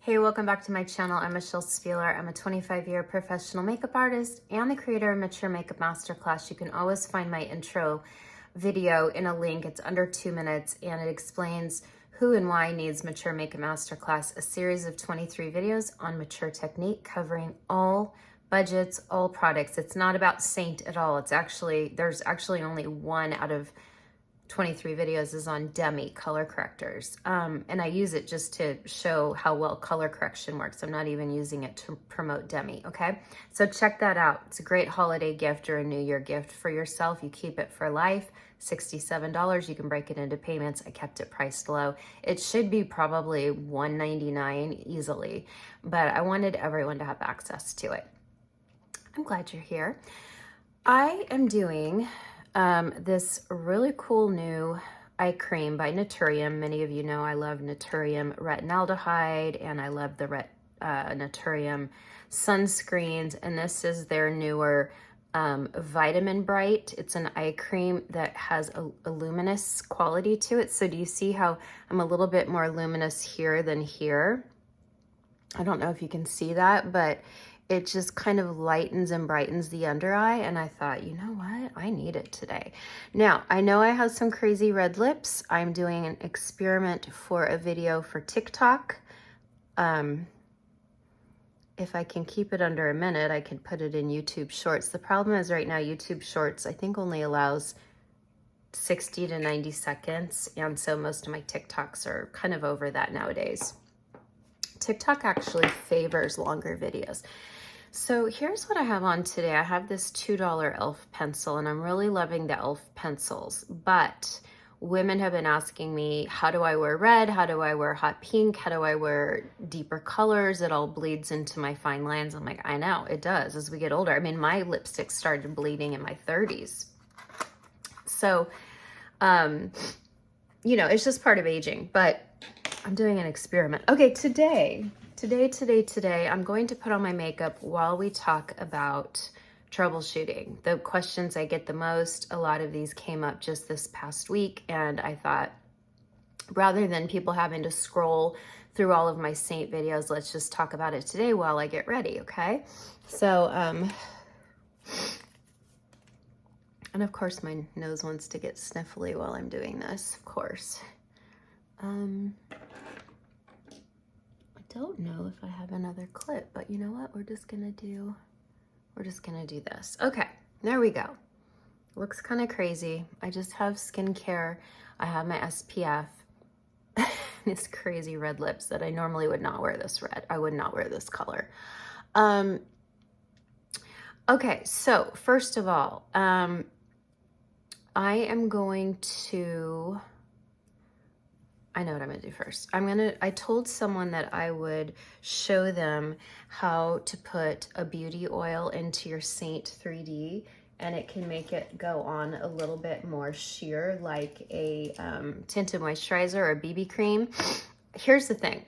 Hey, welcome back to my channel. I'm Michelle Spieler. I'm a 25-year professional makeup artist and the creator of Mature Makeup Masterclass. You can always find my intro video in a link. It's under 2 minutes and it explains who and why needs Mature Makeup Masterclass, a series of 23 videos on mature technique covering all budgets, all products. It's not about Seint at all. There's actually only one out of 23 videos is on Demi color correctors. And I use it just to show how well color correction works. I'm not even using it to promote Demi, okay? So check that out. It's a great holiday gift or a New Year gift for yourself. You keep it for life, $67. You can break it into payments. I kept it priced low. It should be probably $199 easily, but I wanted everyone to have access to it. I'm glad you're here. I am doing this really cool new eye cream by Naturium. Many of you know I love Naturium retinaldehyde and I love the Naturium sunscreens, and this is their newer Vitamin Bright. It's an eye cream that has a luminous quality to it. So do you see how I'm a little bit more luminous here than here? I don't know if you can see that, but it just kind of lightens and brightens the under eye. And I thought, you know what? I need it today. Now, I know I have some crazy red lips. I'm doing an experiment for a video for TikTok. If I can keep it under a minute, I can put it in YouTube Shorts. The problem is right now, YouTube Shorts, I think only allows 60 to 90 seconds. And so most of my TikToks are kind of over that nowadays. TikTok actually favors longer videos. So here's what I have on today. I have this $2 e.l.f. pencil, and I'm really loving the e.l.f. pencils, but women have been asking me, how do I wear red? How do I wear hot pink? How do I wear deeper colors? It all bleeds into my fine lines. I'm like, I know, it does as we get older. I mean, my lipstick started bleeding in my 30s. So, you know, it's just part of aging, but I'm doing an experiment. Okay, today, I'm going to put on my makeup while we talk about troubleshooting. The questions I get the most, a lot of these came up just this past week, and I thought, rather than people having to scroll through all of my Seint videos, let's just talk about it today while I get ready, okay? So, and of course my nose wants to get sniffly while I'm doing this, of course. I don't know if I have another clip, but you know what? We're just gonna do this. Okay, there we go. Looks kind of crazy. I just have skincare. I have my SPF. This crazy red lips that I normally would not wear this red. I would not wear this color. Okay, so first of all, I am going to, I know what I'm gonna do first. I told someone that I would show them how to put a beauty oil into your Seint 3D, and it can make it go on a little bit more sheer, like a tinted moisturizer or a BB cream. Here's the thing.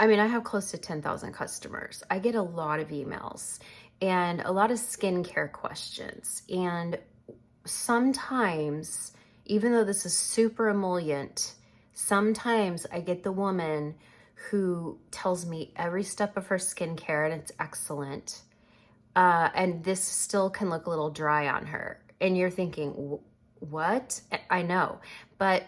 I mean, I have close to 10,000 customers. I get a lot of emails and a lot of skincare questions. And sometimes, even though this is super emollient, sometimes I get the woman who tells me every step of her skincare and it's excellent. And this still can look a little dry on her. And you're thinking, what? I know, but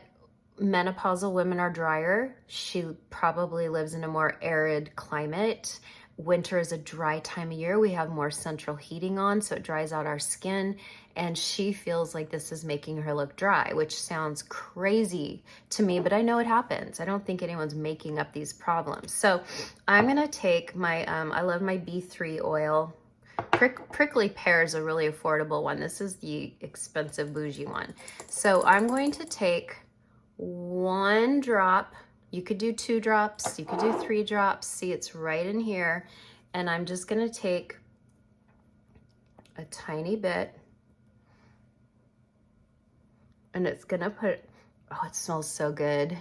menopausal women are drier. She probably lives in a more arid climate. Winter is a dry time of year. We have more central heating on, so it dries out our skin. And she feels like this is making her look dry, which sounds crazy to me, but I know it happens. I don't think anyone's making up these problems. So I'm gonna take my, I love my B3 oil. Prickly Pear is a really affordable one. This is the expensive bougie one. So I'm going to take 1 drop. You could do 2 drops, you could do 3 drops. See, it's right in here. And I'm just gonna take a tiny bit, and it's gonna put, oh, it smells so good.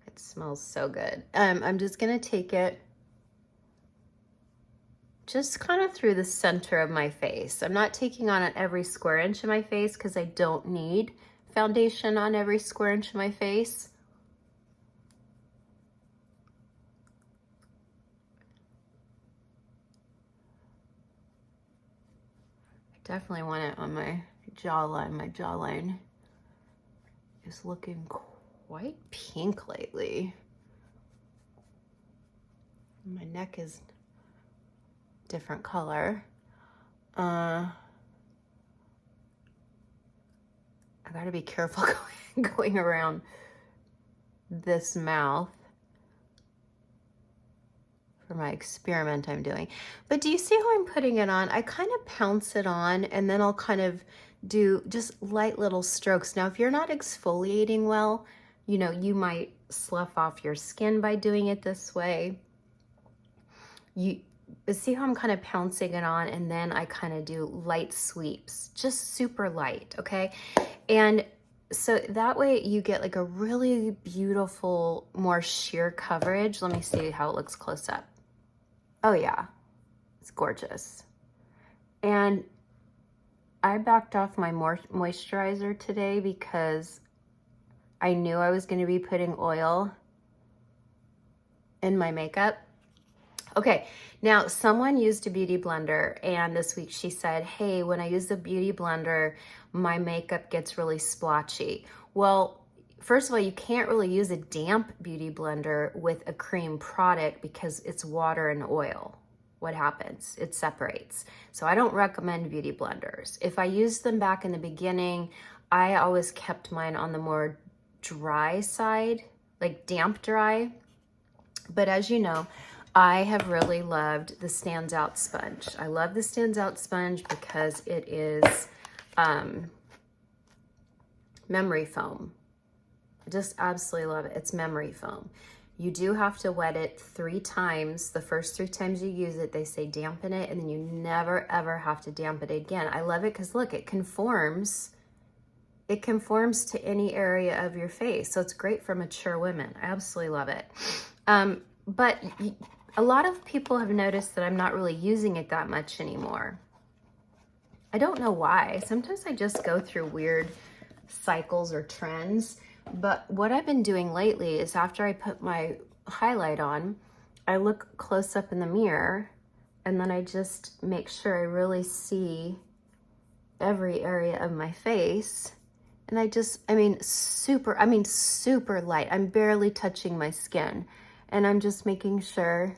It smells so good. I'm just gonna take it just kind of through the center of my face. I'm not taking on it every square inch of my face because I don't need foundation on every square inch of my face. Definitely want it on my jawline. My jawline is looking quite pink lately. My neck is different color. I gotta be careful going around this mouth for my experiment I'm doing. But do you see how I'm putting it on? I kind of pounce it on and then I'll kind of do just light little strokes. Now, if you're not exfoliating well, you know, you might slough off your skin by doing it this way. You see how I'm kind of pouncing it on, and then I kind of do light sweeps, just super light, okay? And so that way you get like a really beautiful, more sheer coverage. Let me see how it looks close up. Oh yeah, it's gorgeous. And I backed off my moisturizer today because I knew I was going to be putting oil in my makeup. Okay, now someone used a beauty blender, and this week she said, hey, when I use the beauty blender, my makeup gets really splotchy. Well, first of all, you can't really use a damp beauty blender with a cream product because it's water and oil. What happens? It separates. So I don't recommend beauty blenders. If I used them back in the beginning, I always kept mine on the more dry side, like damp dry. But as you know, I have really loved the Stands Out sponge. I love the Stands Out sponge because it is memory foam. I just absolutely love it. It's memory foam. You do have to wet it 3 times. The first 3 times you use it, they say dampen it, and then you never ever have to dampen it again. I love it because look, it conforms. It conforms to any area of your face. So it's great for mature women. I absolutely love it. But a lot of people have noticed that I'm not really using it that much anymore. I don't know why. Sometimes I just go through weird cycles or trends. But what I've been doing lately is after I put my highlight on, I look close up in the mirror and then I just make sure I really see every area of my face. And I mean, super light. I'm barely touching my skin. And I'm just making sure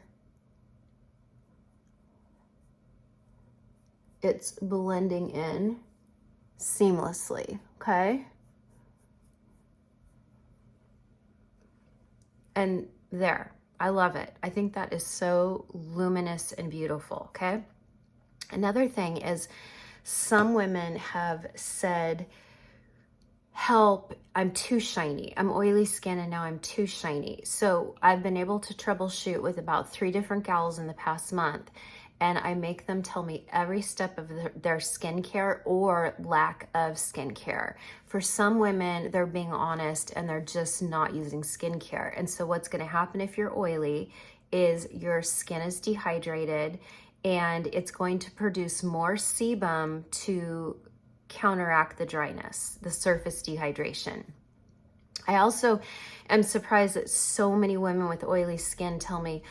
it's blending in seamlessly, okay? And there, I love it. I think that is so luminous and beautiful, okay? Another thing is some women have said, help, I'm too shiny. I'm oily skin and now I'm too shiny. So I've been able to troubleshoot with about 3 different gals in the past month, and I make them tell me every step of their skincare or lack of skincare. For some women, they're being honest and they're just not using skincare. And so what's gonna happen if you're oily is your skin is dehydrated and it's going to produce more sebum to counteract the dryness, the surface dehydration. I also am surprised that so many women with oily skin tell me,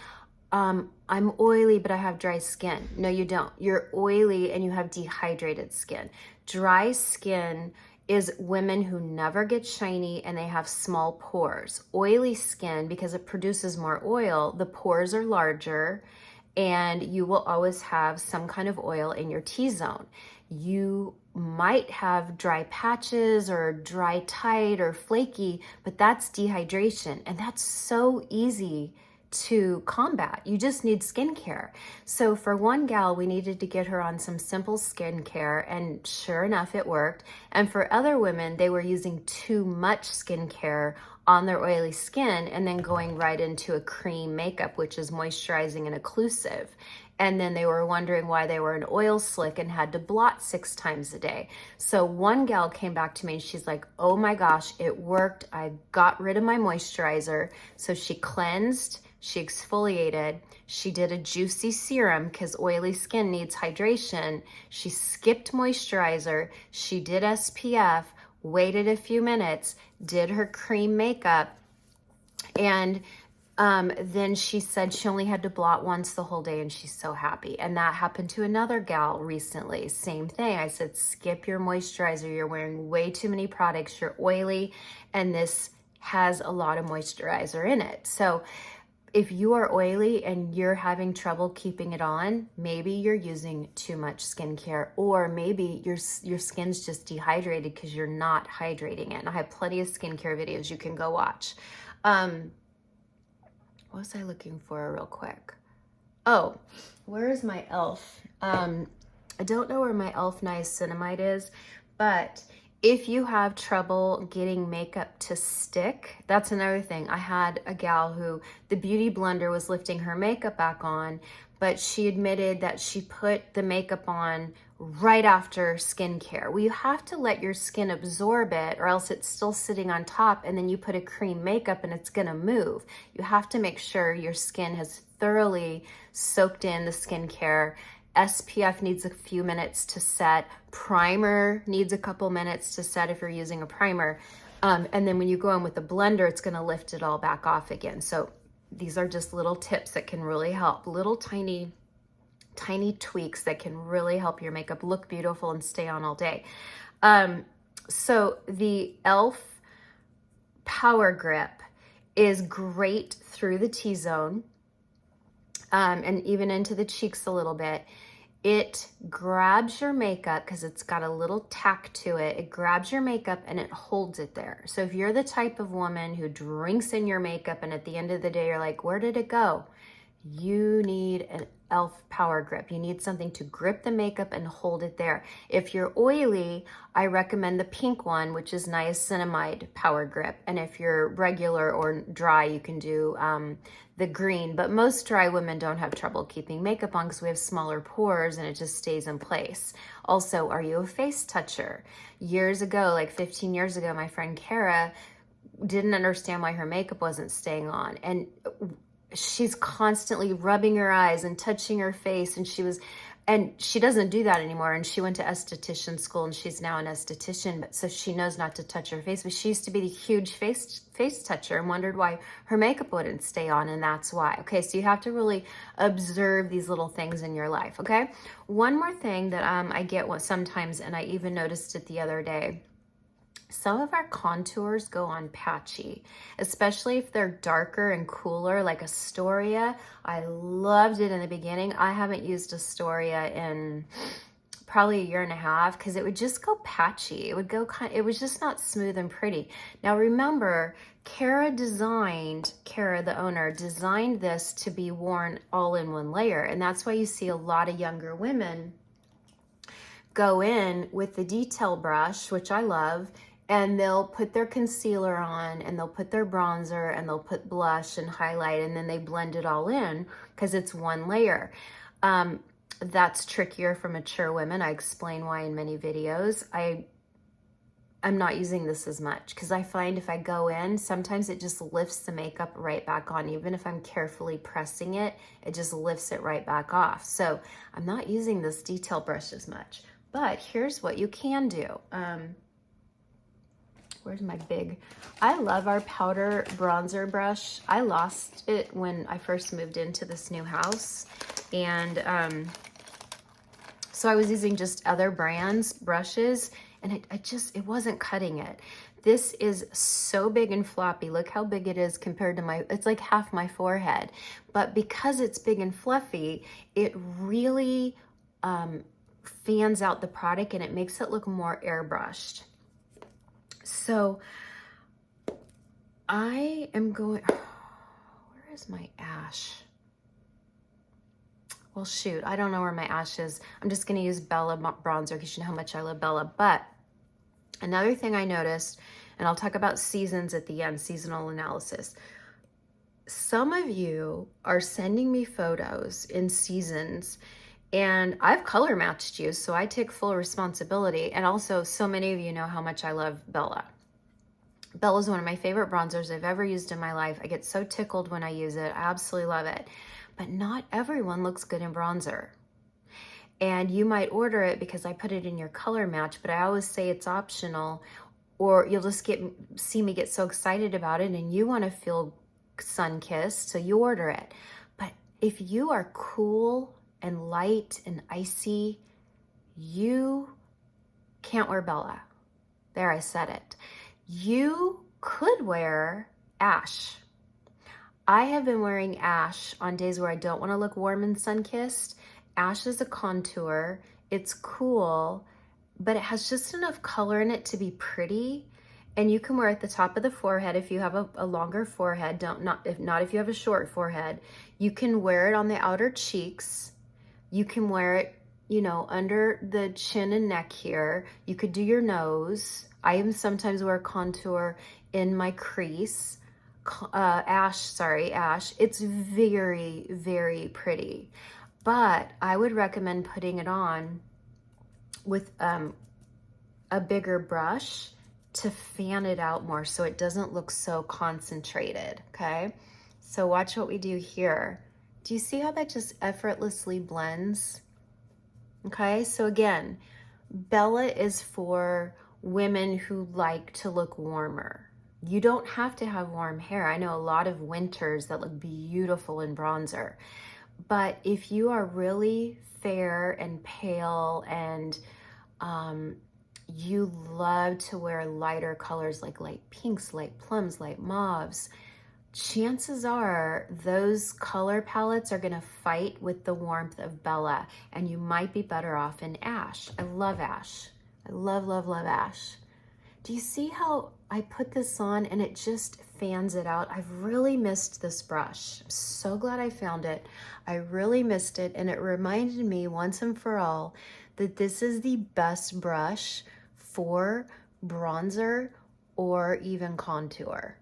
I'm oily, but I have dry skin. No, you don't. You're oily and you have dehydrated skin. Dry skin is women who never get shiny and they have small pores. Oily skin, because it produces more oil, the pores are larger and you will always have some kind of oil in your T-zone. You might have dry patches or dry tight or flaky, but that's dehydration, and that's so easy to combat. You just need skincare. So for one gal, we needed to get her on some simple skincare, and sure enough, it worked. And for other women, they were using too much skincare on their oily skin and then going right into a cream makeup, which is moisturizing and occlusive. And then they were wondering why they were an oil slick and had to blot 6 times a day. So one gal came back to me and she's like, oh my gosh, it worked. I got rid of my moisturizer. So she cleansed, she exfoliated, she did a juicy serum because oily skin needs hydration. She skipped moisturizer, she did SPF, waited a few minutes, did her cream makeup, and Then she said she only had to blot once the whole day and she's so happy. And that happened to another gal recently. Same thing. I said, skip your moisturizer. You're wearing way too many products. You're oily and this has a lot of moisturizer in it. So if you are oily and you're having trouble keeping it on, maybe you're using too much skincare, or maybe your skin's just dehydrated because you're not hydrating it. And I have plenty of skincare videos you can go watch. What was I looking for real quick? Oh, where is my e.l.f.? I don't know where my e.l.f. niacinamide is, but if you have trouble getting makeup to stick, that's another thing. I had a gal who the beauty blender was lifting her makeup back on, but she admitted that she put the makeup on right after skincare. Well, you have to let your skin absorb it or else it's still sitting on top and then you put a cream makeup and it's gonna move. You have to make sure your skin has thoroughly soaked in the skincare. SPF needs a few minutes to set. Primer needs a couple minutes to set if you're using a primer. And then when you go in with the blender, it's gonna lift it all back off again. So these are just little tips that can really help. Little tiny tweaks that can really help your makeup look beautiful and stay on all day. So the e.l.f. Power Grip is great through the T-zone and even into the cheeks a little bit. It grabs your makeup because it's got a little tack to it. It grabs your makeup and it holds it there. So if you're the type of woman who drinks in your makeup and at the end of the day, you're like, where did it go? You need an e.l.f. Power Grip. You need something to grip the makeup and hold it there. If you're oily, I recommend the pink one, which is niacinamide Power Grip. And if you're regular or dry, you can do the green. But most dry women don't have trouble keeping makeup on because we have smaller pores and it just stays in place. Also, are you a face toucher? Years ago, like 15 years ago, my friend Kara didn't understand why her makeup wasn't staying on. And she's constantly rubbing her eyes and touching her face, and she doesn't do that anymore. And she went to esthetician school and she's now an esthetician, but so she knows not to touch her face. But she used to be the huge face toucher and wondered why her makeup wouldn't stay on, and that's why. Okay, so you have to really observe these little things in your life. Okay, one more thing that I get sometimes, and I even noticed it the other day. Some of our contours go on patchy, especially if they're darker and cooler, like Astoria. I loved it in the beginning. I haven't used Astoria in probably a year and a half because it would just go patchy. It would go it was just not smooth and pretty. Now remember, Kara, the owner, designed this to be worn all in one layer. And that's why you see a lot of younger women go in with the detail brush, which I love, and they'll put their concealer on and they'll put their bronzer and they'll put blush and highlight, and then they blend it all in because it's one layer. That's trickier for mature women. I explain why in many videos. I'm not using this as much because I find if I go in, sometimes it just lifts the makeup right back on. Even if I'm carefully pressing it, it just lifts it right back off. So I'm not using this detail brush as much. But here's what you can do. Where's my I love our powder bronzer brush. I lost it when I first moved into this new house. And so I was using just other brands brushes, and it wasn't cutting it. This is so big and floppy. Look how big it is compared to it's like half my forehead. But because it's big and fluffy, it really fans out the product and it makes it look more airbrushed. So I am going, where is my ash? Well, shoot, I don't know where my ash is. I'm just going to use Bella bronzer because you know how much I love Bella. But another thing I noticed, and I'll talk about seasons at the end, seasonal analysis. Some of you are sending me photos in seasons, and I've color matched you, so I take full responsibility. And also, so many of you know how much I love Bella. Bella is one of my favorite bronzers I've ever used in my life. I get so tickled when I use it. I absolutely love it. But not everyone looks good in bronzer. And you might order it because I put it in your color match, but I always say it's optional, or you'll just see me get so excited about it and you want to feel sun-kissed, so you order it. But if you are cool and light and icy, you can't wear Bella. There, I said it. You could wear Ash. I have been wearing Ash on days where I don't want to look warm and sun-kissed. Ash is a contour. It's cool, but it has just enough color in it to be pretty. And you can wear it at the top of the forehead if you have a longer forehead. If you have a short forehead. You can wear it on the outer cheeks. You can wear it, you know, under the chin and neck here. You could do your nose. I even sometimes wear contour in my crease. Ash. It's very, very pretty. But I would recommend putting it on with a bigger brush to fan it out more so it doesn't look so concentrated, okay? So watch what we do here. Do you see how that just effortlessly blends? Okay, so again, Bella is for women who like to look warmer. You don't have to have warm hair. I know a lot of winters that look beautiful in bronzer. But if you are really fair and pale and you love to wear lighter colors like light pinks, light plums, light mauves, chances are those color palettes are going to fight with the warmth of Bella, and you might be better off in Ash. I love Ash. I love, love, love Ash. Do you see how I put this on and it just fans it out? I've really missed this brush. I'm so glad I found it. I really missed it, and it reminded me once and for all that this is the best brush for bronzer or even contour.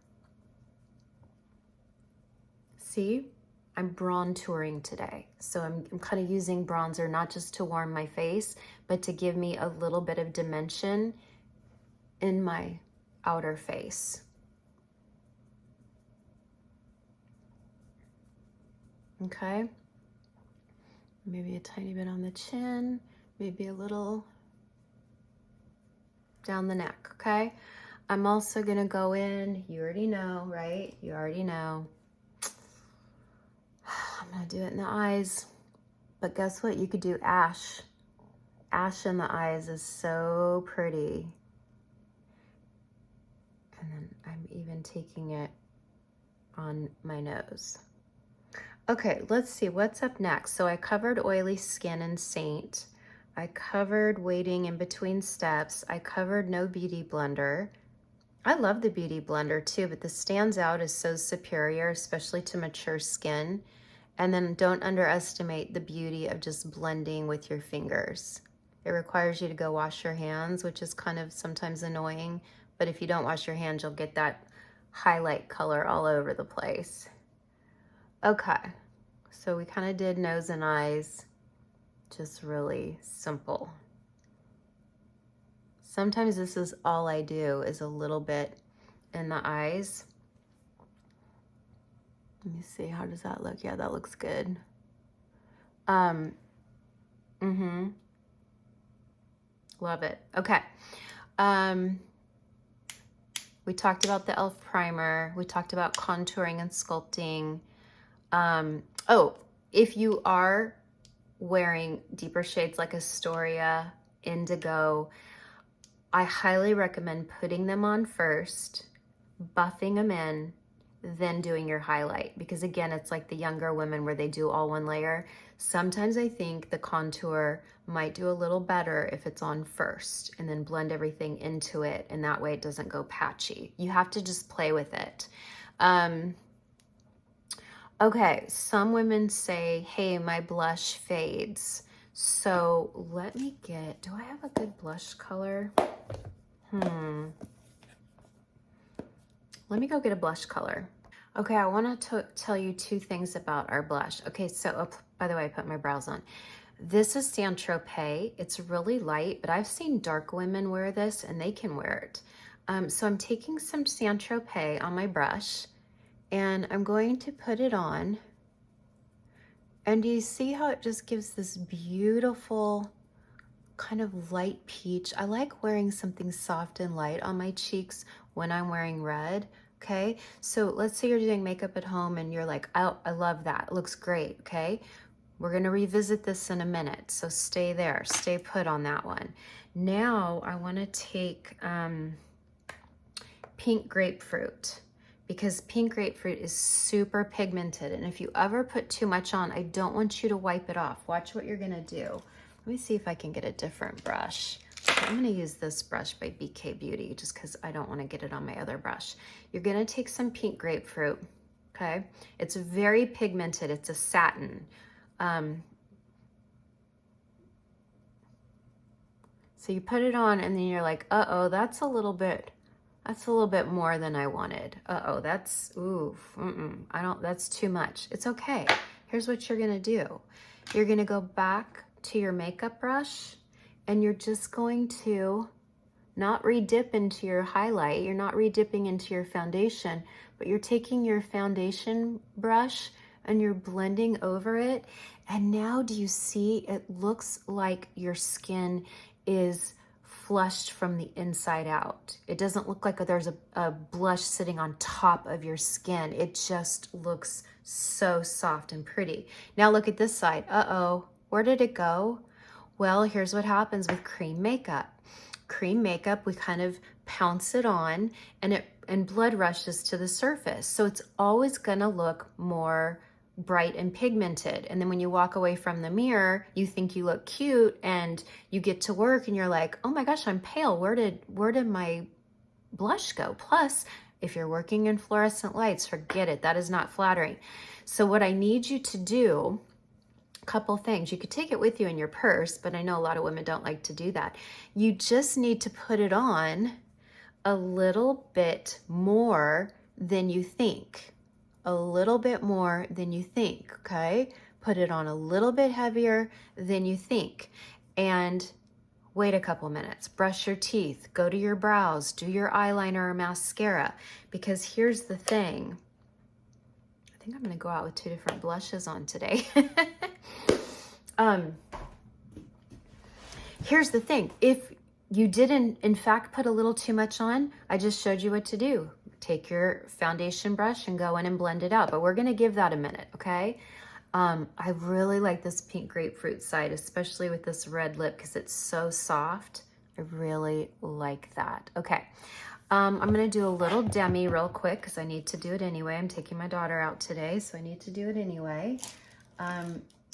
See, I'm bronzing today. So I'm kind of using bronzer not just to warm my face, but to give me a little bit of dimension in my outer face. Okay. Maybe a tiny bit on the chin, maybe a little down the neck, okay? I'm also gonna go in, you already know, right? You already know. I'm gonna do it in the eyes, but guess what? You could do Ash. Ash in the eyes is so pretty. And then I'm even taking it on my nose. Okay, let's see what's up next. So I covered oily skin and Seint. I covered waiting in between steps. I covered no beauty blender. I love the beauty blender too, but the stands out is so superior, especially to mature skin. And then don't underestimate the beauty of just blending with your fingers. It requires you to go wash your hands, which is kind of sometimes annoying, but if you don't wash your hands, you'll get that highlight color all over the place. Okay, so we kind of did nose and eyes, just really simple. Sometimes this is all I do is a little bit in the eyes. Let me see, how does that look? Yeah, that looks good. Love it. Okay. We talked about the e.l.f. primer. We talked about contouring and sculpting. Oh, if you are wearing deeper shades like Astoria, Indigo, I highly recommend putting them on first, buffing them in, then doing your highlight. Because again, it's like the younger women where they do all one layer. Sometimes I think the contour might do a little better if it's on first and then blend everything into it, and that way it doesn't go patchy. You have to just play with it. Okay, some women say, hey, my blush fades. So let me get, do I have a good blush color? Let me go get a blush color. Okay, I want to tell you two things about our blush. Okay, so, by the way, I put my brows on. This is Saint Tropez. It's really light, but I've seen dark women wear this and they can wear it. So I'm taking some Saint Tropez on my brush and I'm going to put it on. And do you see how it just gives this beautiful kind of light peach? I like wearing something soft and light on my cheeks when I'm wearing red, Okay, so let's say you're doing makeup at home and you're like, oh, I love that. It looks great. Okay, we're going to revisit this in a minute. So stay there, stay put on that one. Now I want to take pink grapefruit, because pink grapefruit is super pigmented. And if you ever put too much on, I don't want you to wipe it off. Watch what you're going to do. Let me see if I can get a different brush. I'm going to use this brush by BK Beauty just because I don't want to get it on my other brush. You're going to take some pink grapefruit, okay? It's very pigmented. It's a satin. So you put it on and then you're like, uh-oh, that's a little bit more than I wanted. Uh-oh, that's, that's too much. It's okay. Here's what you're going to do. You're going to go back to your makeup brush and you're just going to not re-dip into your highlight. You're not re-dipping into your foundation, but you're taking your foundation brush and you're blending over it. And now do you see, it looks like your skin is flushed from the inside out. It doesn't look like there's a blush sitting on top of your skin. It just looks so soft and pretty. Now look at this side. Uh-oh, where did it go? Well, here's what happens with cream makeup. Cream makeup, we kind of pounce it on and blood rushes to the surface. So it's always gonna look more bright and pigmented. And then when you walk away from the mirror, you think you look cute and you get to work and you're like, oh my gosh, I'm pale. Where did my blush go? Plus, if you're working in fluorescent lights, forget it. That is not flattering. So what I need you to do, couple things. You could take it with you in your purse, but I know a lot of women don't like to do that. You just need to put it on a little bit more than you think. A little bit more than you think, okay? Put it on a little bit heavier than you think. And wait a couple minutes. Brush your teeth, go to your brows, do your eyeliner or mascara. Because here's the thing. I think I'm gonna go out with 2 different blushes on today. Here's the thing. If you didn't, in fact, put a little too much on, I just showed you what to do. Take your foundation brush and go in and blend it out. But we're going to give that a minute, okay? I really like this pink grapefruit side, especially with this red lip because it's so soft. I really like that. Okay. I'm going to do a little Demi real quick because I need to do it anyway. I'm taking my daughter out today, so I need to do it anyway.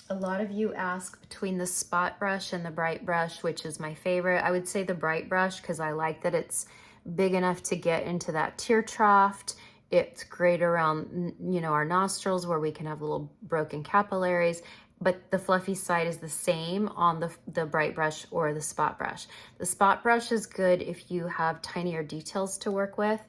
A lot of you ask between the spot brush and the bright brush, which is my favorite. I would say the bright brush because I like that it's big enough to get into that tear trough. It's great around, our nostrils where we can have little broken capillaries, but the fluffy side is the same on the bright brush or the spot brush. The spot brush is good if you have tinier details to work with.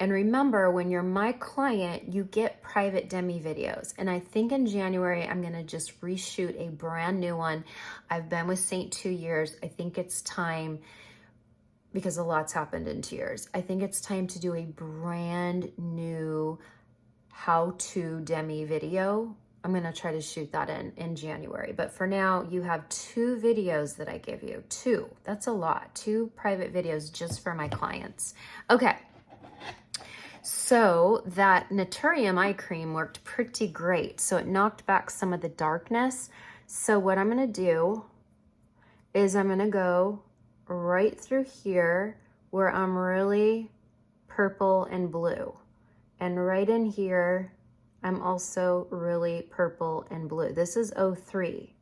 And remember, when you're my client, you get private Demi videos. And I think in January, I'm gonna just reshoot a brand new one. I've been with Seint 2 years. I think it's time, because a lot's happened in 2 years. I think it's time to do a brand new how-to Demi video. I'm gonna try to shoot that in January. But for now, you have 2 videos that I give you. 2, that's a lot. 2 private videos just for my clients. Okay. So that Naturium eye cream worked pretty great. So it knocked back some of the darkness. So what I'm gonna do is I'm gonna go right through here where I'm really purple and blue. And right in here, I'm also really purple and blue. This is 03.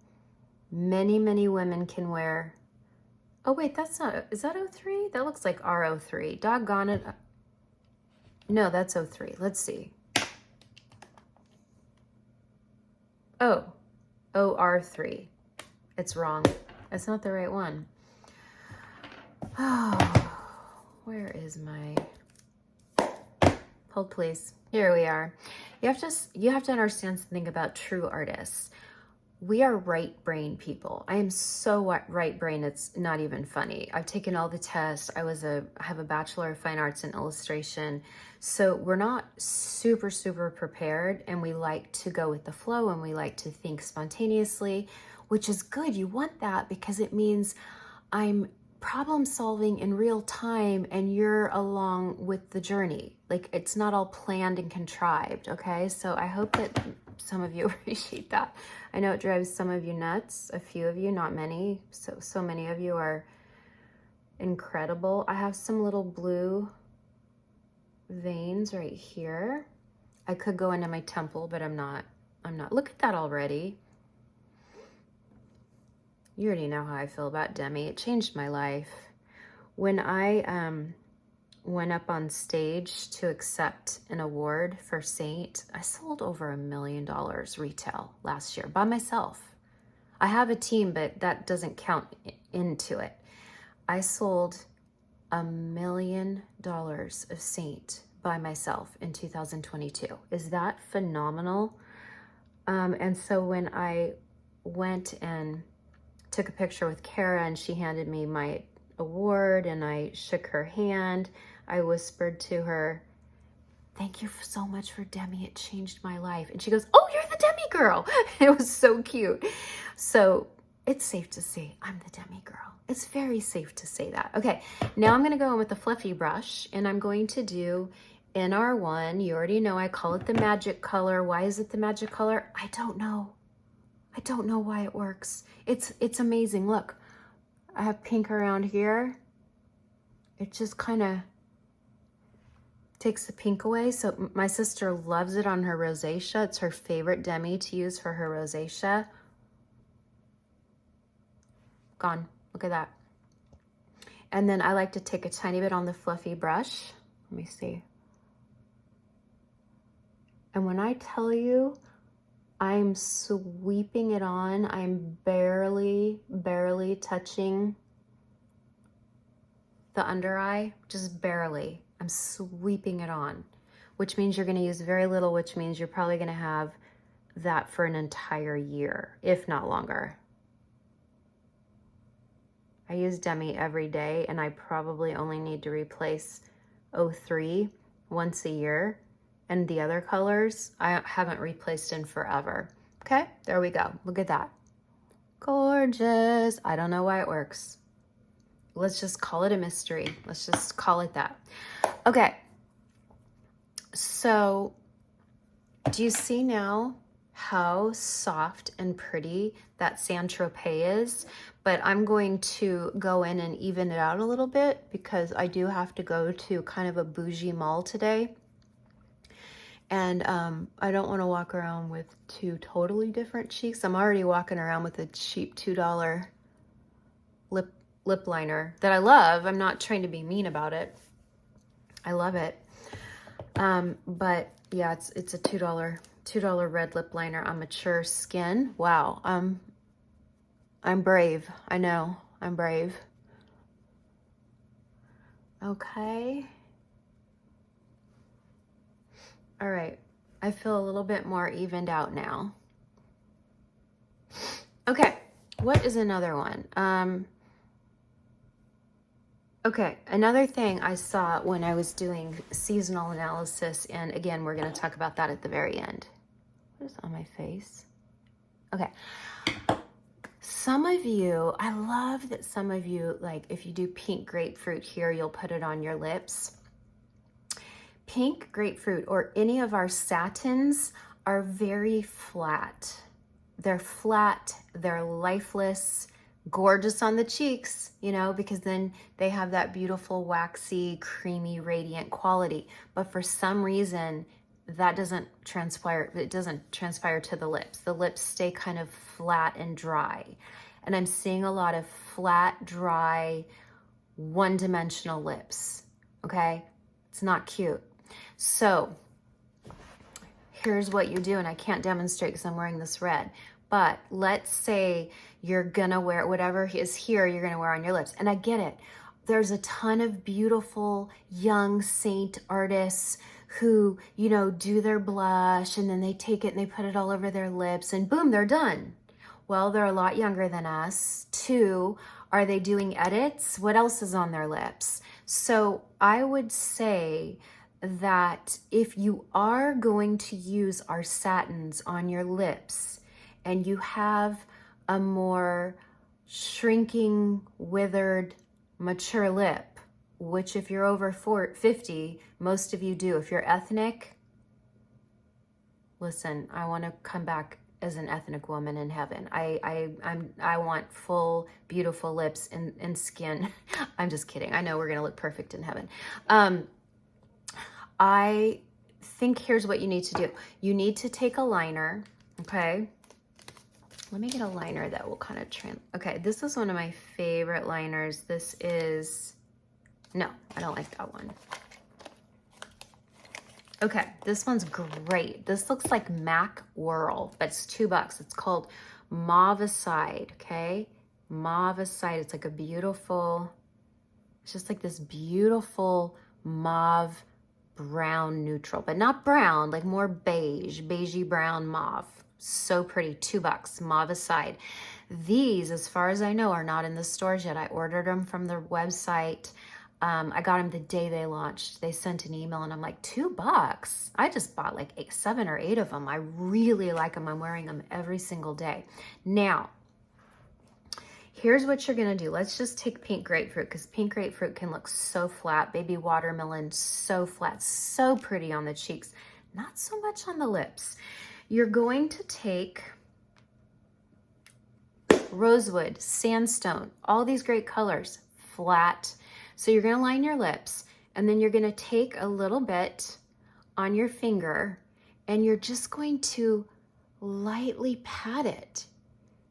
Many, many women can wear, oh wait, that's not, is that 03? That looks like R03. Doggone it. No, that's 03. Let's see. Oh, OR3. It's wrong. That's not the right one. Oh, where is my... Hold, please. Here we are. You have to understand something about true artists. We are right brain people. I am so right brain, it's not even funny. I've taken all the tests. I have a Bachelor of Fine Arts in illustration. So we're not super, super prepared, and we like to go with the flow and we like to think spontaneously, which is good. You want that because it means I'm problem solving in real time and you're along with the journey. Like, it's not all planned and contrived, okay? So I hope that some of you appreciate that. I know it drives some of you nuts, a few of you, not many. So many of you are incredible. I have some little blue veins right here. I could go into my temple, but I'm not. Look at that already. You already know how I feel about Demi. It changed my life. When I went up on stage to accept an award for Seint, I sold over $1 million retail last year by myself. I have a team, but that doesn't count into it. I sold $1 million of Seint by myself in 2022. Is that phenomenal? And so when I went and took a picture with Kara and she handed me my award and I shook her hand, I whispered to her, "Thank you so much for Demi. It changed my life." And she goes, "Oh, you're the Demi girl." It was so cute. So it's safe to say I'm the Demi girl. It's very safe to say that. Okay, now I'm going to go in with the fluffy brush and I'm going to do NR1. You already know I call it the magic color. Why is it the magic color? I don't know. I don't know why it works. It's amazing. Look, I have pink around here. It just kind of takes the pink away. So my sister loves it on her rosacea. It's her favorite Demi to use for her rosacea. Gone. Look at that. And then I like to take a tiny bit on the fluffy brush. Let me see. And when I tell you, I'm sweeping it on. I'm barely touching the under eye, just barely. I'm sweeping it on, which means you're gonna use very little, which means you're probably gonna have that for an entire year, if not longer. I use Demi every day and I probably only need to replace 03 once a year. And the other colors, I haven't replaced in forever. Okay, there we go. Look at that. Gorgeous. I don't know why it works. Let's just call it a mystery. Let's just call it that. Okay, so do you see now how soft and pretty that Saint-Tropez is? But I'm going to go in and even it out a little bit because I do have to go to kind of a bougie mall today. And I don't want to walk around with two totally different cheeks. I'm already walking around with a cheap $2 lip liner that I love. I'm not trying to be mean about it. I love it. But yeah, it's a $2 red lip liner on mature skin. Wow. I'm brave. I know. I'm brave. Okay. All right, I feel a little bit more evened out now. Okay, what is another one? Okay, another thing I saw when I was doing seasonal analysis, and again, we're gonna talk about that at the very end. What is on my face? Okay. Some of you, I love that some of you, like if you do pink grapefruit here, you'll put it on your lips. Pink grapefruit or any of our satins are very flat. They're flat, they're lifeless, gorgeous on the cheeks, you know, because then they have that beautiful, waxy, creamy, radiant quality. But for some reason, that doesn't transpire, it doesn't transpire to the lips. The lips stay kind of flat and dry. And I'm seeing a lot of flat, dry, one-dimensional lips, okay? It's not cute. So here's what you do, and I can't demonstrate because I'm wearing this red, but let's say you're gonna wear whatever is here, you're gonna wear on your lips. And I get it. There's a ton of beautiful young Seint artists who, you know, do their blush and then they take it and they put it all over their lips and boom, they're done. Well, they're a lot younger than us. 2, are they doing edits? What else is on their lips? So I would say that if you are going to use our satins on your lips and you have a more shrinking, withered mature lip, which if you're over 50, most of you do. If you're ethnic, listen, I want to come back as an ethnic woman in heaven. I want full, beautiful lips and skin. I'm just kidding. I know we're going to look perfect in heaven. I think here's what you need to do. You need to take a liner, okay? Let me get a liner that will kind of okay, this is one of my favorite liners. This is, no, I don't like that one. Okay, this one's great. This looks like Mac Whirl, but it's $2. It's called Mauveicide, okay? Mauveicide, it's like a beautiful, it's just like this beautiful mauve brown neutral, but not brown, like more beige, beigey brown mauve. So pretty, $2, Mauveicide. These, as far as I know, are not in the stores yet. I ordered them from their website. I got them the day they launched. They sent an email and I'm like, $2? I just bought like 7 or 8 of them. I really like them. I'm wearing them every single day. Now, here's what you're gonna do. Let's just take pink grapefruit, because pink grapefruit can look so flat. Baby watermelon, so flat, so pretty on the cheeks. Not so much on the lips. You're going to take rosewood, sandstone, all these great colors, flat. So you're gonna line your lips, and then you're gonna take a little bit on your finger and you're just going to lightly pat it.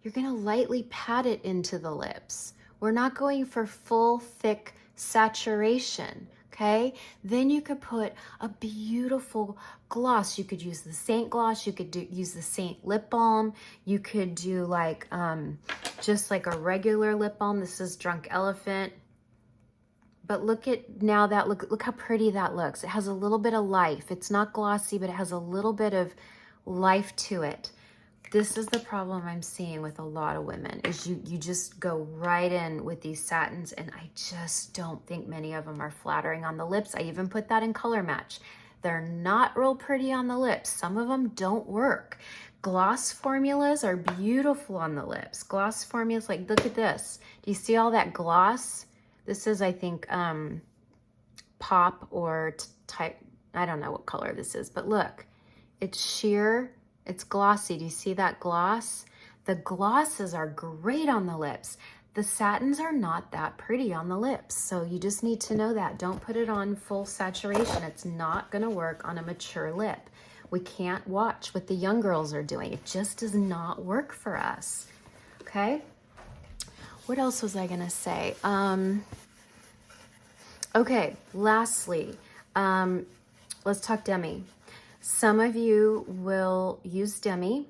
You're gonna lightly pat it into the lips. We're not going for full, thick saturation, okay? Then you could put a beautiful gloss. You could use the Seint gloss. You could use the Seint lip balm. You could do like, just like a regular lip balm. This is Drunk Elephant. But look at now that, look how pretty that looks. It has a little bit of life. It's not glossy, but it has a little bit of life to it. This is the problem I'm seeing with a lot of women, is you just go right in with these satins, and I just don't think many of them are flattering on the lips. I even put that in color match. They're not real pretty on the lips. Some of them don't work. Gloss formulas are beautiful on the lips. Gloss formulas, like look at this. Do you see all that gloss? This is, I think, pop or type, I don't know what color this is, but look, it's sheer, it's glossy. Do you see that gloss? The glosses are great on the lips. The satins are not that pretty on the lips. So you just need to know that. Don't put it on full saturation. It's not gonna work on a mature lip. We can't watch what the young girls are doing. It just does not work for us, okay? What else was I gonna say? Okay, lastly, let's talk Demi. Some of you will use Demi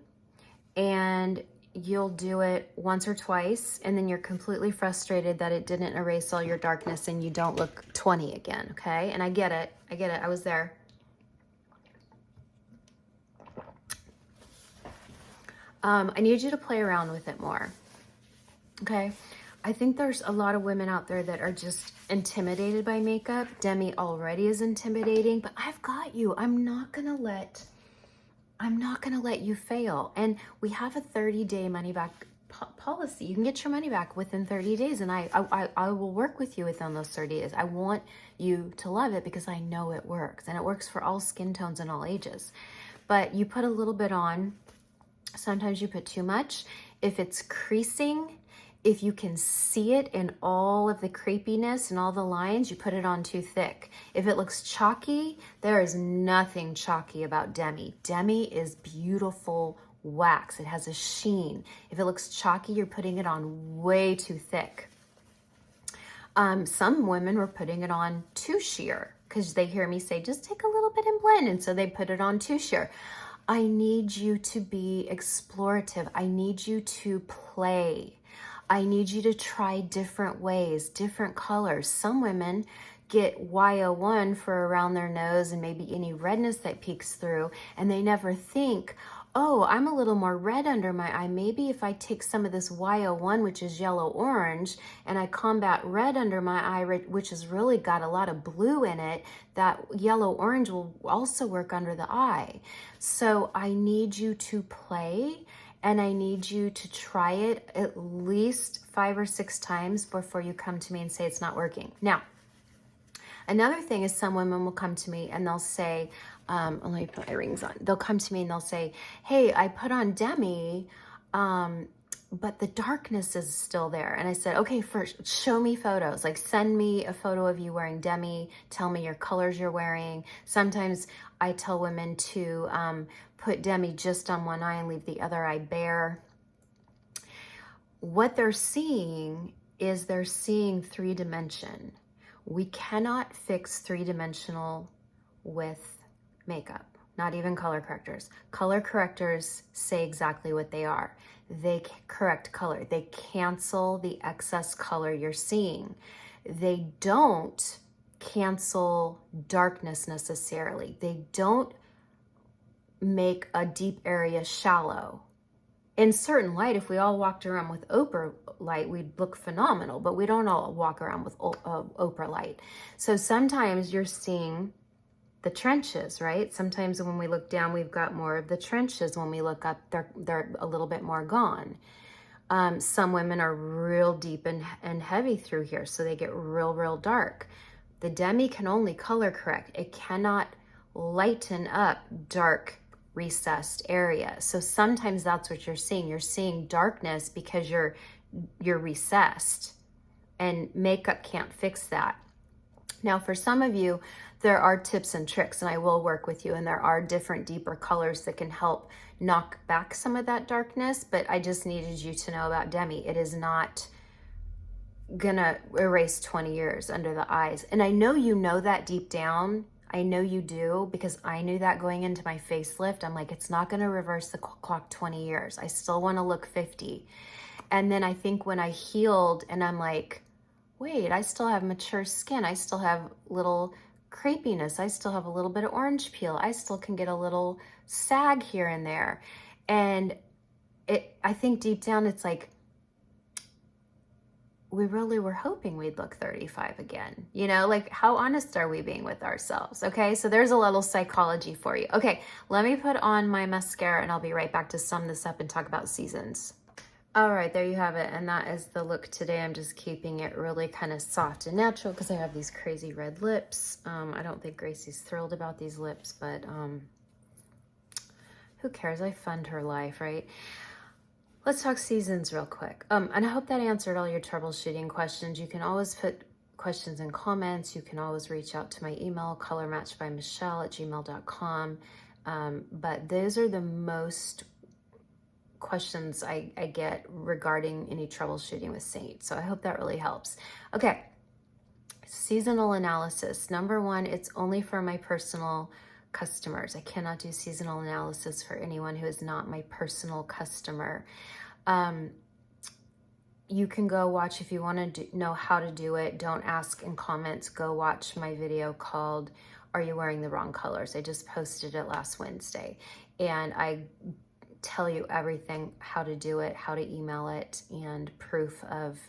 and you'll do it once or twice, and then you're completely frustrated that it didn't erase all your darkness and you don't look 20 again, okay? And I get it, I was there. I need you to play around with it more, okay? I think there's a lot of women out there that are just intimidated by makeup. Demi already is intimidating, but I've got you. I'm not gonna let you fail. And we have a 30-day money back policy. You can get your money back within 30 days, and I will work with you within those 30 days. I want you to love it because I know it works, and it works for all skin tones and all ages. But you put a little bit on. Sometimes you put too much. If it's creasing, if you can see it in all of the creepiness and all the lines, you put it on too thick. If it looks chalky, there is nothing chalky about Demi. Demi is beautiful wax. It has a sheen. If it looks chalky, you're putting it on way too thick. Some women were putting it on too sheer because they hear me say, just take a little bit and blend. And so they put it on too sheer. I need you to be explorative. I need you to play. I need you to try different ways, different colors. Some women get Y01 for around their nose and maybe any redness that peeks through, and they never think, oh, I'm a little more red under my eye. Maybe if I take some of this Y01, which is yellow-orange, and I combat red under my eye, which has really got a lot of blue in it, that yellow-orange will also work under the eye. So I need you to play And I need you to try it at least 5 or 6 times before you come to me and say it's not working. Now, another thing is some women will come to me and they'll say, let me put my rings on. They'll come to me and they'll say, hey, I put on Demi, but the darkness is still there. And I said, okay, first show me photos. Like send me a photo of you wearing Demi. Tell me your colors you're wearing. Sometimes I tell women to put Demi just on one eye and leave the other eye bare. What they're seeing is they're seeing 3-dimension. We cannot fix 3-dimensional with makeup, not even color correctors. Color correctors say exactly what they are. They correct color. They cancel the excess color you're seeing. They don't cancel darkness necessarily. They don't make a deep area shallow. In certain light, if we all walked around with Oprah light, we'd look phenomenal, but we don't all walk around with Oprah light. So sometimes you're seeing the trenches, right? Sometimes when we look down, we've got more of the trenches. When we look up, they're a little bit more gone. Some women are real deep and heavy through here, so they get real dark. The Demi can only color correct. It cannot lighten up dark recessed area. So sometimes that's what you're seeing. You're seeing darkness because you're recessed, and makeup can't fix that. Now, for some of you, there are tips and tricks, and I will work with you, and there are different deeper colors that can help knock back some of that darkness, but I just needed you to know about Demi. It is not gonna erase 20 years under the eyes. And I know you know that deep down. I know you do, because I knew that going into my facelift. I'm like, it's not gonna reverse the clock 20 years. I still wanna look 50. And then I think when I healed and I'm like, wait, I still have mature skin. I still have little crepiness. I still have a little bit of orange peel. I still can get a little sag here and there. And I think deep down, it's like, we really were hoping we'd look 35 again. You know, like how honest are we being with ourselves? Okay, so there's a little psychology for you. Okay, let me put on my mascara and I'll be right back to sum this up and talk about seasons. All right, there you have it. And that is the look today. I'm just keeping it really kind of soft and natural because I have these crazy red lips. I don't think Gracie's thrilled about these lips, but who cares? I fund her life, right? Let's talk seasons real quick. And I hope that answered all your troubleshooting questions. You can always put questions in comments. You can always reach out to my email, colormatchbymichelle@gmail.com. But those are the most questions I get regarding any troubleshooting with Seint. So I hope that really helps. Okay, seasonal analysis. Number one, it's only for my personal customers. I cannot do seasonal analysis for anyone who is not my personal customer. You can go watch, if you want to know how to do it, don't ask in comments, go watch my video called Are You Wearing the Wrong Colors? I just posted it last Wednesday, and I tell you everything, how to do it, how to email it, and proof of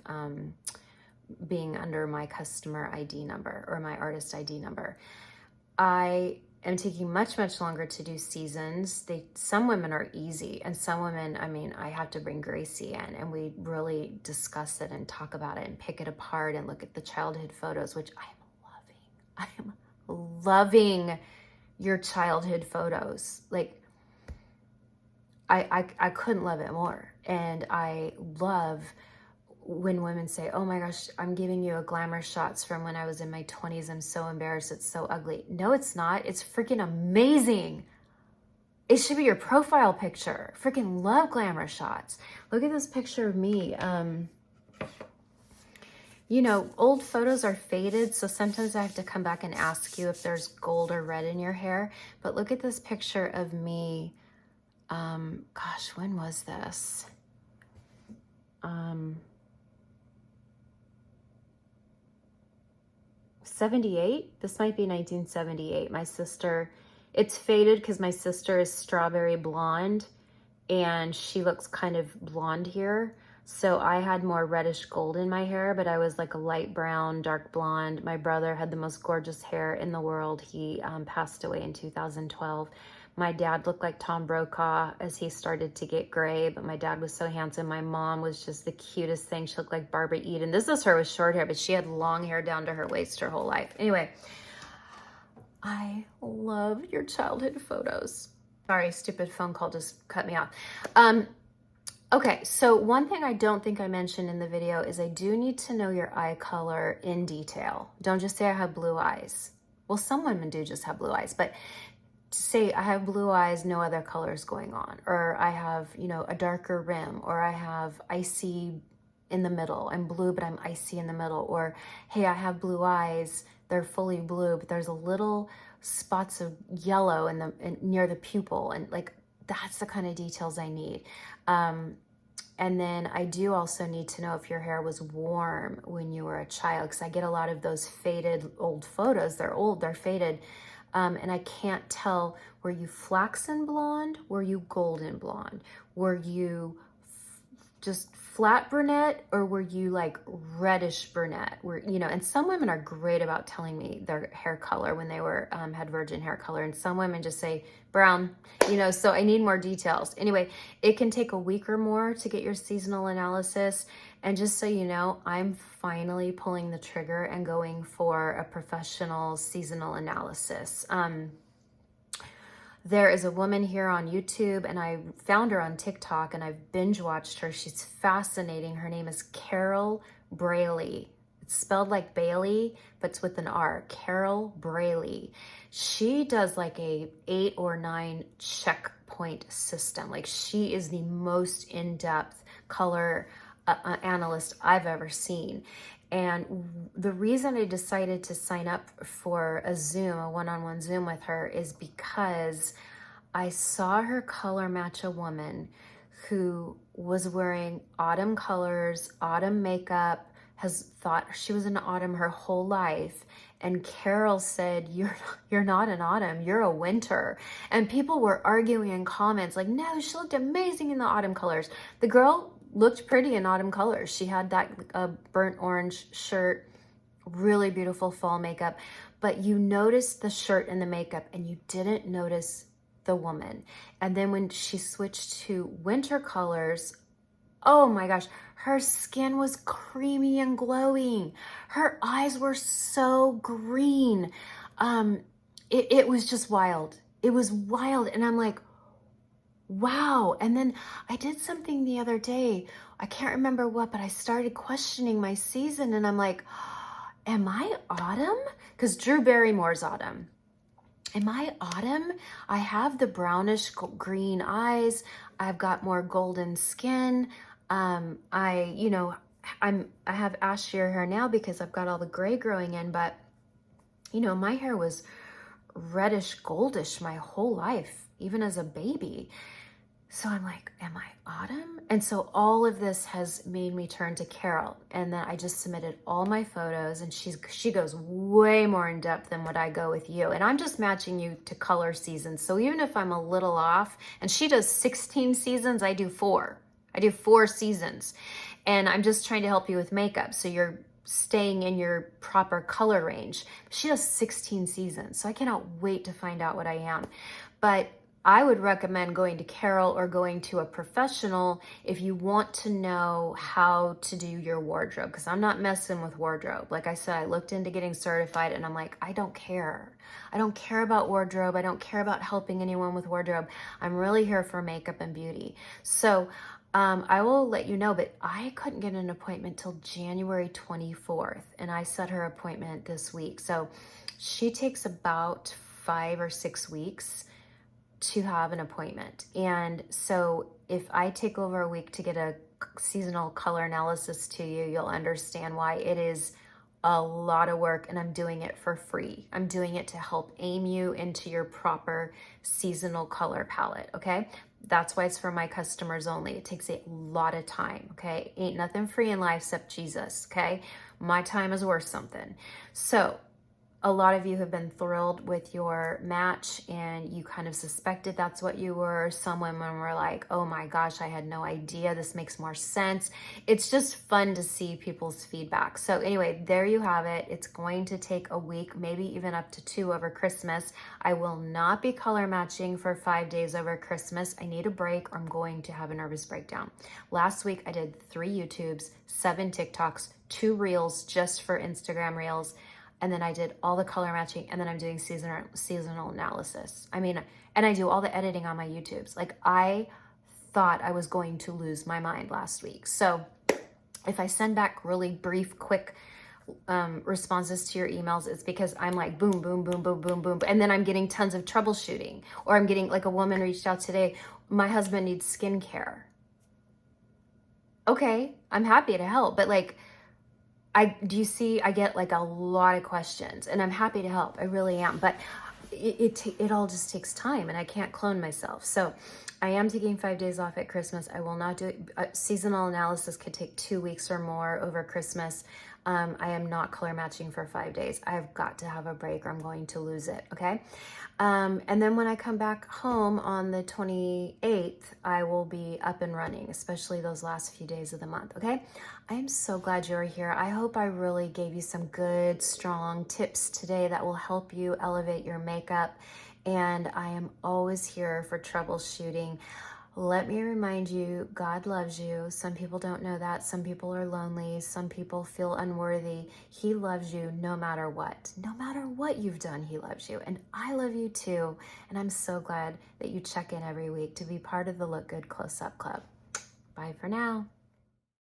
being under my customer ID number or my artist ID number. I am taking much longer to do seasons. Some women are easy, and some women, I mean, I have to bring Gracie in and we really discuss it and talk about it and pick it apart and look at the childhood photos, which I am loving your childhood photos. Like, I couldn't love it more. And I love when women say, oh my gosh, I'm giving you a glamour shots from when I was in my 20s. I'm so embarrassed. It's so ugly. No, it's not. It's freaking amazing. It should be your profile picture. Freaking love glamour shots. Look at this picture of me. You know, old photos are faded, so sometimes I have to come back and ask you if there's gold or red in your hair. But look at this picture of me. Gosh, when was this? 78? This might be 1978. My sister, it's faded because my sister is strawberry blonde and she looks kind of blonde here. So I had more reddish gold in my hair, but I was like a light brown, dark blonde. My brother had the most gorgeous hair in the world. He passed away in 2012. My dad looked like Tom Brokaw as he started to get gray, but my dad was so handsome. My mom was just the cutest thing. She looked like Barbara Eden. This is her with short hair, but she had long hair down to her waist her whole life. Anyway, I love your childhood photos. Sorry, stupid phone call just cut me off. Okay, so one thing I don't think I mentioned in the video is I do need to know your eye color in detail. Don't just say I have blue eyes. Well, some women do just have blue eyes, but to say I have blue eyes, no other colors going on, or I have, you know, a darker rim, or I have icy in the middle. I'm blue, but I'm icy in the middle. Or, hey, I have blue eyes, they're fully blue, but there's a little spots of yellow near the pupil. And like, that's the kind of details I need. And then I do also need to know if your hair was warm when you were a child, because I get a lot of those faded old photos. They're old, they're faded. And I can't tell, were you flaxen blonde? Were you golden blonde? Were you just flat brunette, or were you like reddish brunette? And some women are great about telling me their hair color when they were had virgin hair color, and some women just say brown, so I need more details. Anyway, it can take a week or more to get your seasonal analysis. And just so you know, I'm finally pulling the trigger and going for a professional seasonal analysis. There is a woman here on YouTube, and I found her on TikTok, and I've binge watched her. She's fascinating. Her name is Carol Braley. It's spelled like Bailey, but it's with an R. Carol Braley. She does like a 8 or 9 checkpoint system. Like, she is the most in-depth color analyst I've ever seen. And the reason I decided to sign up for a Zoom, a one-on-one Zoom with her, is because I saw her color match a woman who was wearing autumn colors, autumn makeup, has thought she was in autumn her whole life. And Carol said, you're not an autumn, you're a winter. And people were arguing in comments like, no, she looked amazing in the autumn colors. The girl looked pretty in autumn colors. She had that burnt orange shirt, really beautiful fall makeup, but you noticed the shirt and the makeup and you didn't notice the woman. And then when she switched to winter colors, oh my gosh, her skin was creamy and glowing. Her eyes were so green. It was just wild. It was wild. And I'm like, wow. And then I did something the other day. I can't remember what, but I started questioning my season, and I'm like, am I autumn? Because Drew Barrymore's autumn. Am I autumn? I have the brownish green eyes. I've got more golden skin. I have ashier hair now because I've got all the gray growing in, but my hair was reddish goldish my whole life, even as a baby. So I'm like, am I autumn? And so all of this has made me turn to Carol. And then I just submitted all my photos, and she goes way more in depth than what I go with you. And I'm just matching you to color seasons. So even if I'm a little off, and she does 16 seasons, I do 4. I do 4 seasons. And I'm just trying to help you with makeup, so you're staying in your proper color range. She does 16 seasons. So I cannot wait to find out what I am. But I would recommend going to Carol or going to a professional if you want to know how to do your wardrobe, because I'm not messing with wardrobe. Like I said, I looked into getting certified, and I'm like, I don't care. I don't care about wardrobe. I don't care about helping anyone with wardrobe. I'm really here for makeup and beauty. So I will let you know, but I couldn't get an appointment till January 24th, and I set her appointment this week. So she takes about 5 or 6 weeks to have an appointment. And so if I take over a week to get a seasonal color analysis to you, you'll understand why it is a lot of work, and I'm doing it for free. I'm doing it to help aim you into your proper seasonal color palette, okay? That's why it's for my customers only. It takes a lot of time, okay? Ain't nothing free in life except Jesus, okay? My time is worth something. So a lot of you have been thrilled with your match and you kind of suspected that's what you were. Some women were like, oh my gosh, I had no idea. This makes more sense. It's just fun to see people's feedback. So anyway, there you have it. It's going to take a week, maybe even up to 2 over Christmas. I will not be color matching for 5 days over Christmas. I need a break or I'm going to have a nervous breakdown. Last week I did 3 YouTubes, 7 TikToks, 2 Reels just for Instagram Reels. And then I did all the color matching, and then I'm doing seasonal analysis. I mean, and I do all the editing on my YouTubes. Like, I thought I was going to lose my mind last week. So if I send back really brief, quick responses to your emails, it's because I'm like, boom, boom, boom, boom, boom, boom. And then I'm getting tons of troubleshooting. Or I'm getting, like a woman reached out today, my husband needs skincare. Okay, I'm happy to help, but like, do you see, I get like a lot of questions and I'm happy to help. I really am. But it all just takes time and I can't clone myself. So I am taking 5 days off at Christmas. I will not do it. Seasonal analysis could take 2 weeks or more over Christmas. I am not color matching for 5 days. I've got to have a break or I'm going to lose it. Okay. And then when I come back home on the 28th, I will be up and running, especially those last few days of the month. Okay. I am so glad you're here. I hope I really gave you some good, strong tips today that will help you elevate your makeup. And I am always here for troubleshooting. Let me remind you, God loves you. Some people don't know that. Some people are lonely. Some people feel unworthy. He loves you no matter what. No matter what you've done, he loves you. And I love you too. And I'm so glad that you check in every week to be part of the Look Good Close Up Club. Bye for now.